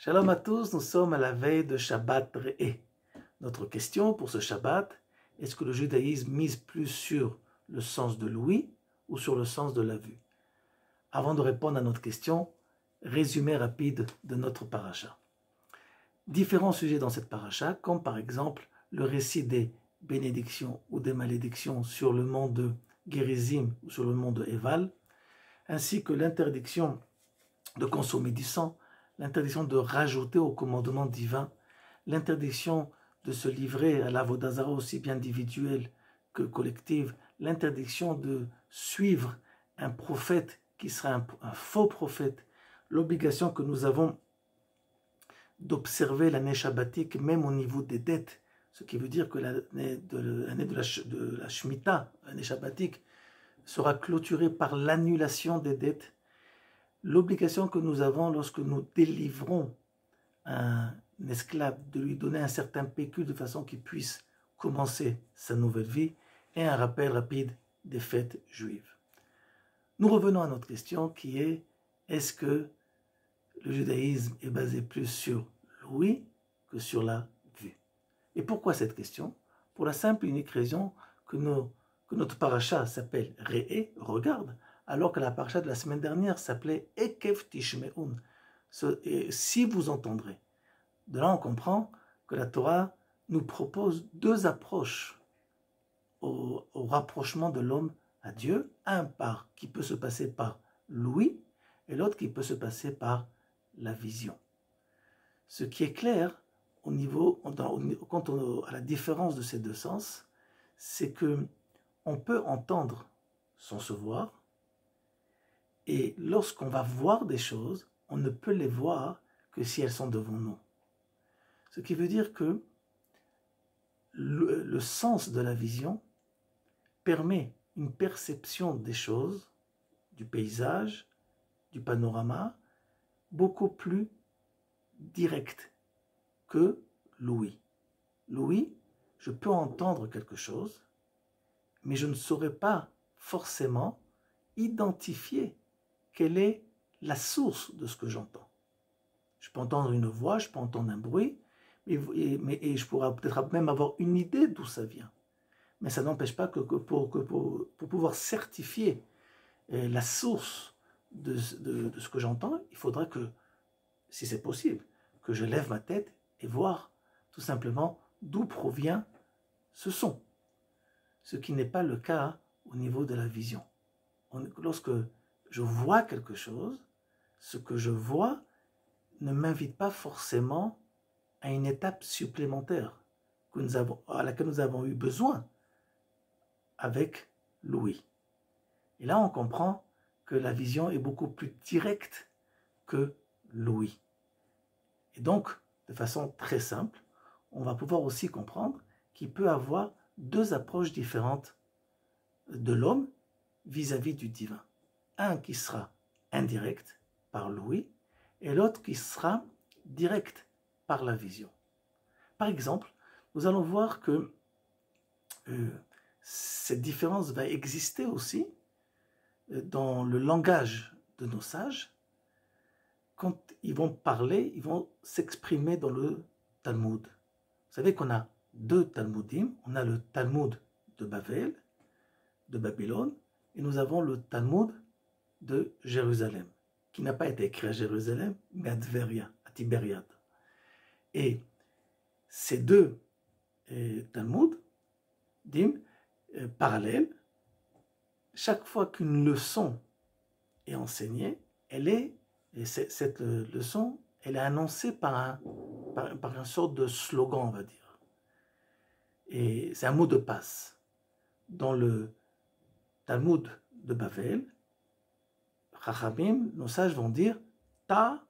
Shalom à tous, nous sommes à la veille de Shabbat Re'eh. Notre question pour ce Shabbat, est-ce que le judaïsme mise plus sur le sens de l'ouïe ou sur le sens de la vue? Avant de répondre à notre question, résumé rapide de notre paracha. Différents sujets dans cette paracha, comme par exemple le récit des bénédictions ou des malédictions sur le monde de Gérizim ou sur le monde de Eval, ainsi que l'interdiction de consommer du sang, l'interdiction de rajouter au commandement divin, l'interdiction de se livrer à l'avodat zara aussi bien individuelle que collective, l'interdiction de suivre un prophète qui sera un faux prophète, l'obligation que nous avons d'observer l'année shabbatique même au niveau des dettes, ce qui veut dire que l'année de la Shemitah, l'année shabbatique, sera clôturée par l'annulation des dettes, l'obligation que nous avons lorsque nous délivrons un esclave de lui donner un certain pécule de façon qu'il puisse commencer sa nouvelle vie, et un rappel rapide des fêtes juives. Nous revenons à notre question qui est: est-ce que le judaïsme est basé plus sur l'ouïe que sur la vue? Et pourquoi cette question? Pour la simple et unique raison que notre paracha s'appelle Re'eh, regarde, alors que la paracha de la semaine dernière s'appelait Ekev Tishme'un, si vous entendrez. De là, on comprend que la Torah nous propose deux approches au rapprochement de l'homme à Dieu, un qui peut se passer par l'ouïe et l'autre qui peut se passer par la vision. Ce qui est clair quant à la différence de ces deux sens, c'est que on peut entendre sans se voir, et lorsqu'on va voir des choses, on ne peut les voir que si elles sont devant nous. Ce qui veut dire que le sens de la vision permet une perception des choses, du paysage, du panorama, beaucoup plus directe que l'ouïe. L'ouïe, je peux entendre quelque chose, mais je ne saurais pas forcément identifier quelle est la source de ce que j'entends. Je peux entendre une voix, je peux entendre un bruit, et je pourrais peut-être même avoir une idée d'où ça vient. Mais ça n'empêche pas que pour pouvoir certifier la source de ce que j'entends, il faudra que, si c'est possible, que je lève ma tête et voir tout simplement d'où provient ce son. Ce qui n'est pas le cas au niveau de la vision. Lorsque je vois quelque chose, ce que je vois ne m'invite pas forcément à une étape supplémentaire à laquelle nous avons eu besoin avec l'ouïe. Et là, on comprend que la vision est beaucoup plus directe que l'ouïe. Et donc, de façon très simple, on va pouvoir aussi comprendre qu'il peut y avoir deux approches différentes de l'homme vis-à-vis du divin. Un qui sera indirect par l'ouïe et l'autre qui sera direct par la vision. Par exemple, nous allons voir que cette différence va exister aussi dans le langage de nos sages. Quand ils vont parler, ils vont s'exprimer dans le Talmud. Vous savez qu'on a deux Talmudim. On a le Talmud de Babel, de Babylone, et nous avons le Talmud de Jérusalem, qui n'a pas été écrit à Jérusalem, mais à Tveria, à Tibériade. Et ces deux Talmudim parallèles, chaque fois qu'une leçon est enseignée, cette leçon, elle est annoncée par une sorte de slogan, on va dire. Et c'est un mot de passe. Dans le Talmud de Babel, Chachamim, nos sages vont dire Ta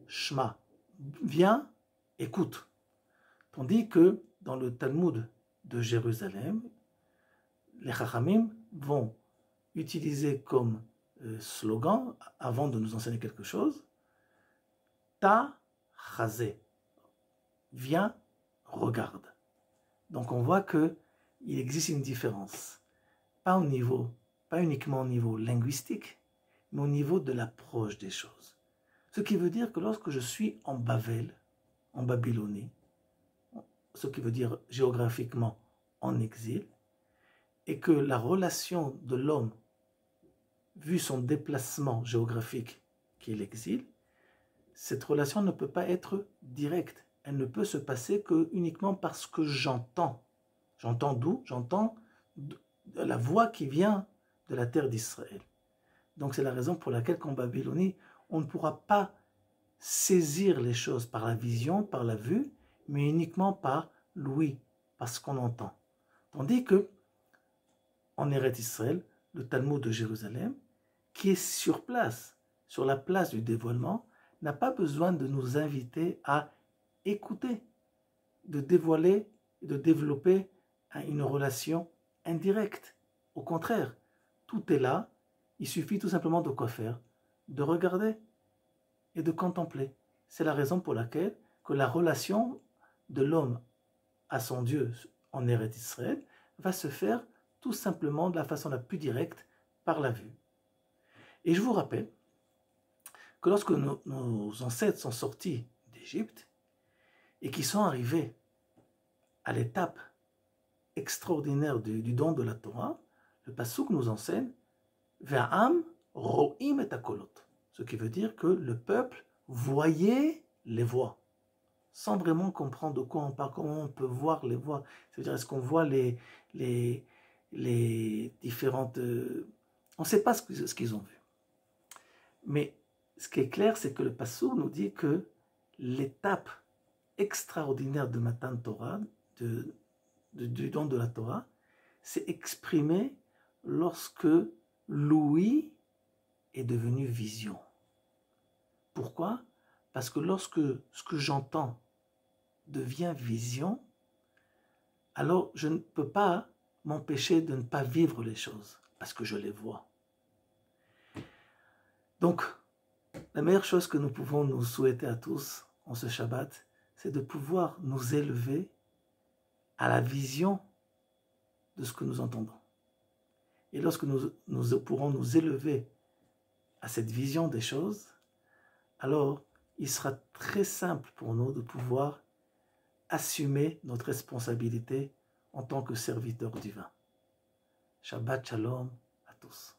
Shma, viens, écoute. Tandis que dans le Talmud de Jérusalem, les Chachamim vont utiliser comme slogan, avant de nous enseigner quelque chose, Ta Chazé, viens, regarde. Donc on voit qu'il existe une différence, pas uniquement au niveau linguistique, mais au niveau de l'approche des choses. Ce qui veut dire que lorsque je suis en Bavel, en Babylonie, ce qui veut dire géographiquement en exil, et que la relation de l'homme, vu son déplacement géographique qui est l'exil, cette relation ne peut pas être directe. Elle ne peut se passer que uniquement parce que j'entends. J'entends d'où? J'entends la voix qui vient de la terre d'Israël. Donc c'est la raison pour laquelle qu'en Babylonie, on ne pourra pas saisir les choses par la vision, par la vue, mais uniquement par l'ouïe, parce qu'on entend. Tandis que en Eretz Israël, le Talmud de Jérusalem, qui est sur place, sur la place du dévoilement, n'a pas besoin de nous inviter à écouter, de dévoiler, de développer une relation indirecte. Au contraire, tout est là, il suffit tout simplement de quoi faire? De regarder et de contempler. C'est la raison pour laquelle que la relation de l'homme à son Dieu en Eretz Israël va se faire tout simplement de la façon la plus directe par la vue. Et je vous rappelle que lorsque nos ancêtres sont sortis d'Égypte et qu'ils sont arrivés à l'étape extraordinaire du don de la Torah, le passouk nous enseigne Ve'am ro'im et akolot, ce qui veut dire que le peuple voyait les voix, sans vraiment comprendre de quoi on parle, comment on peut voir les voix. C'est-à-dire, est-ce qu'on voit les différentes... on ne sait pas ce qu'ils ont vu. Mais ce qui est clair, c'est que le passouk nous dit que l'étape extraordinaire de Matan Torah, du don de la Torah, s'est exprimée lorsque l'ouïe est devenu vision. Pourquoi? Parce que lorsque ce que j'entends devient vision, alors je ne peux pas m'empêcher de ne pas vivre les choses, parce que je les vois. Donc, la meilleure chose que nous pouvons nous souhaiter à tous en ce Shabbat, c'est de pouvoir nous élever à la vision de ce que nous entendons. Et lorsque nous pourrons nous élever à cette vision des choses, alors il sera très simple pour nous de pouvoir assumer notre responsabilité en tant que serviteur divin. Shabbat Shalom à tous.